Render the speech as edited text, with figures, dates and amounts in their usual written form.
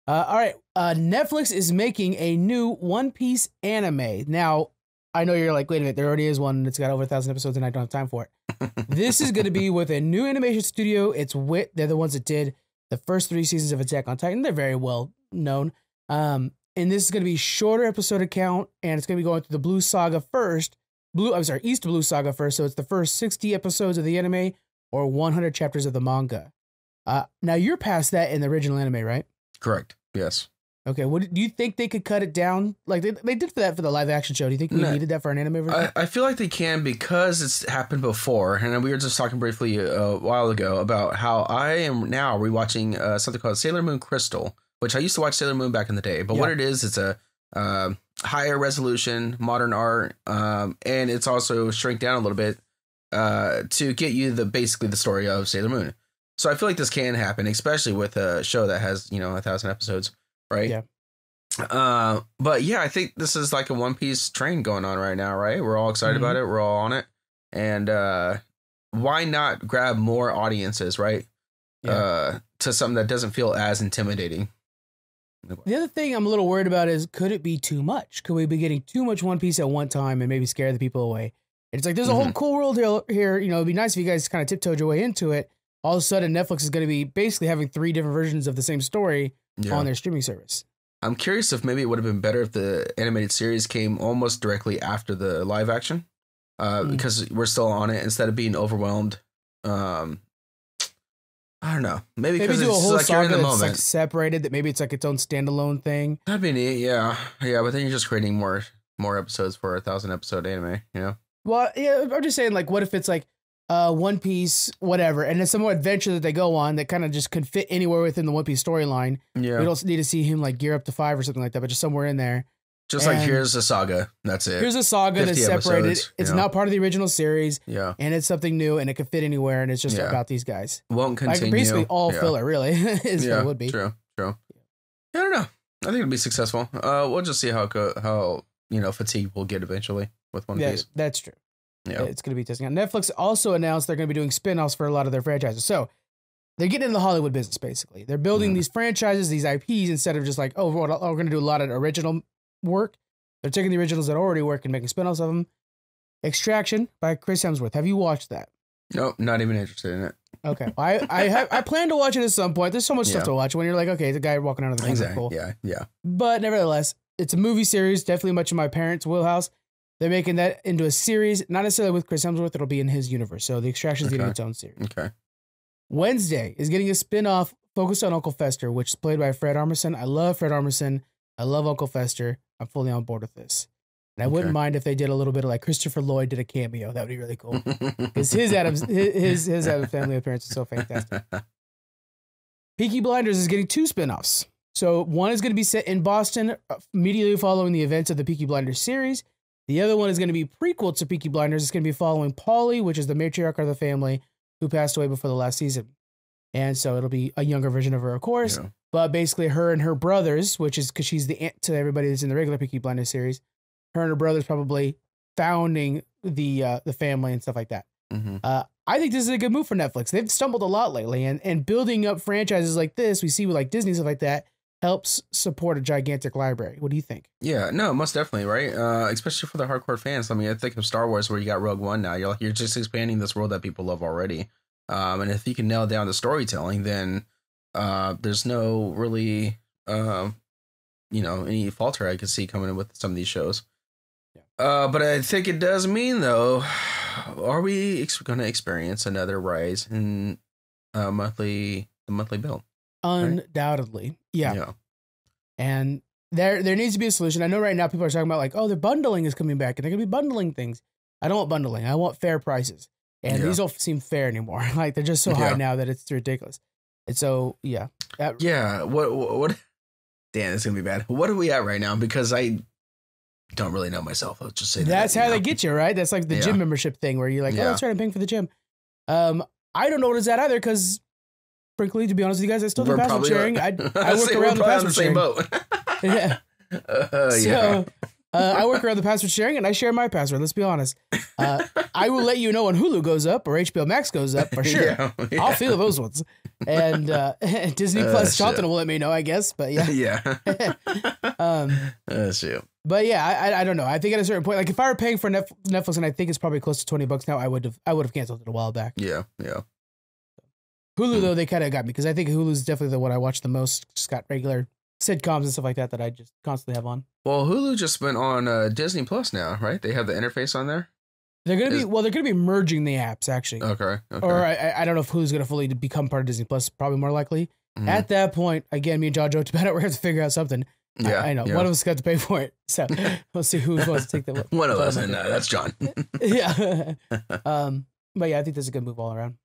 All right. Netflix is making a new One Piece anime. Now, I know you're like, wait a minute, there already is one that's got over 1,000 episodes and I don't have time for it. This is going to be with a new animation studio. It's Wit. They're the ones that did the first 3 seasons of Attack on Titan. They're very well known. And this is going to be shorter episode count, and it's going to be going through the Blue Saga first. East Blue Saga first. So it's the first 60 episodes of the anime or 100 chapters of the manga. Now you're past that in the original anime, right? Correct. Yes. Okay. What do you think they could cut it down? Like they did for that for the live action show. Do you think we needed that for an anime version? I feel like they can because it's happened before. And we were just talking briefly a while ago about how I am now rewatching something called Sailor Moon Crystal, which I used to watch Sailor Moon back in the day. But what it is, it's a higher resolution, modern art, and it's also shrink down a little bit to get you basically the story of Sailor Moon. So I feel like this can happen, especially with a show that has 1,000 episodes, right? Yeah. But yeah, I think this is like a One Piece train going on right now, right? We're all excited about it. We're all on it, and why not grab more audiences, right? To something that doesn't feel as intimidating. The other thing I'm a little worried about is, could it be too much? Could we be getting too much One Piece at one time and maybe scare the people away? It's like, there's a whole cool world here. It'd be nice if you guys kind of tiptoed your way into it. All of a sudden, Netflix is going to be basically having 3 different versions of the same story on their streaming service. I'm curious if maybe it would have been better if the animated series came almost directly after the live action, because we're still on it instead of being overwhelmed. I don't know. Maybe because do a it's whole like saga you're in the that's moment. like separated, that maybe it's like its own standalone thing. That'd be neat. Yeah. But then you're just creating more episodes for a 1,000 episode anime. Well, yeah. I'm just saying, like, what if it's like One Piece, whatever, and it's some more adventure that they go on that kind of just can fit anywhere within the One Piece storyline. Yeah. We don't need to see him like gear up to 5 or something like that, but just somewhere in there. Just like here's a saga. That's it. Here's a saga that's separated. Episodes, it's not part of the original series. Yeah. And it's something new and it can fit anywhere. And it's just about these guys. Won't continue. Like basically all filler, really, is what it would be. True. I don't know. I think it'll be successful. We'll just see how fatigue we'll get eventually with One Piece. That's true. Yeah. It's going to be testing out. Netflix also announced they're going to be doing spinoffs for a lot of their franchises. So they're getting into the Hollywood business, basically. They're building these franchises, these IPs, instead of just like, we're going to do a lot of original work. They're taking the originals that already work and making spinoffs of them. Extraction by Chris Hemsworth. Have you watched that? Nope, not even interested in it. Okay. I plan to watch it at some point. There's so much stuff to watch when you're like, okay, the guy walking out of the exactly. Cool. Yeah. But nevertheless, it's a movie series, definitely much in my parents' wheelhouse. They're making that into a series, not necessarily with Chris Hemsworth. It'll be in his universe. So the Extraction's getting its own series. Okay. Wednesday is getting a spinoff focused on Uncle Fester, which is played by Fred Armisen. I love Fred Armisen. I love Uncle Fester. I'm fully on board with this. And I wouldn't mind if they did a little bit of like Christopher Lloyd did a cameo. That would be really cool. Because his Adam's family appearance is so fantastic. Peaky Blinders is getting 2 spinoffs. So one is going to be set in Boston immediately following the events of the Peaky Blinders series. The other one is going to be prequel to Peaky Blinders. It's going to be following Polly, which is the matriarch of the family who passed away before the last season. And so it'll be a younger version of her, of course. Yeah. But basically her and her brothers, which is because she's the aunt to everybody that's in the regular Peaky Blinders series, her and her brothers probably founding the family and stuff like that. I think this is a good move for Netflix. They've stumbled a lot lately, and building up franchises like this, we see with like Disney, stuff like that, helps support a gigantic library. What do you think? Yeah, no, most definitely, right? Especially for the hardcore fans. I mean, I think of Star Wars where you got Rogue One now. You're just expanding this world that people love already. And if you can nail down the storytelling, then there's no really, any falter I could see coming in with some of these shows. Yeah. But I think it does mean, though, are we going to experience another rise in the monthly bill? Undoubtedly. Right? Yeah. And there needs to be a solution. I know right now people are talking about like, the bundling is coming back and they're going to be bundling things. I don't want bundling. I want fair prices. And these don't seem fair anymore. Like they're just so high now that it's ridiculous. And so, What? Dan, it's going to be bad. What are we at right now? Because I don't really know myself. I'll just say that's how they get you, right? That's like the gym membership thing where you're like, that's right, I'm paying for the gym. I don't know what it's at either because, frankly, to be honest with you guys, I still do password sharing. I work around the password sharing. Boat. I work around the password sharing and I share my password. Let's be honest. I will let you know when Hulu goes up or HBO Max goes up for sure. I'll feel those ones. And Disney Plus Jonathan will let me know, I guess. But yeah. Yeah. Shoot. But yeah, I don't know. I think at a certain point, like if I were paying for Netflix and I think it's probably close to $20 now, I would have canceled it a while back. Yeah. Hulu though, they kind of got me because I think Hulu's definitely the one I watch the most. Just got regular sitcoms and stuff like that I just constantly have on. Well, Hulu just went on Disney Plus now, right? They have the interface on there. They're gonna be merging the apps actually. Okay. Or I don't know if Hulu's gonna fully become part of Disney Plus. Probably more likely. Mm-hmm. At that point, again, me and John joked about it. We're gonna have to figure out something. Yeah, I know. Yeah. One of us got to pay for it. So we'll see who wants to take that. One of us, and that's John. Yeah. But yeah, I think this is a good move all around.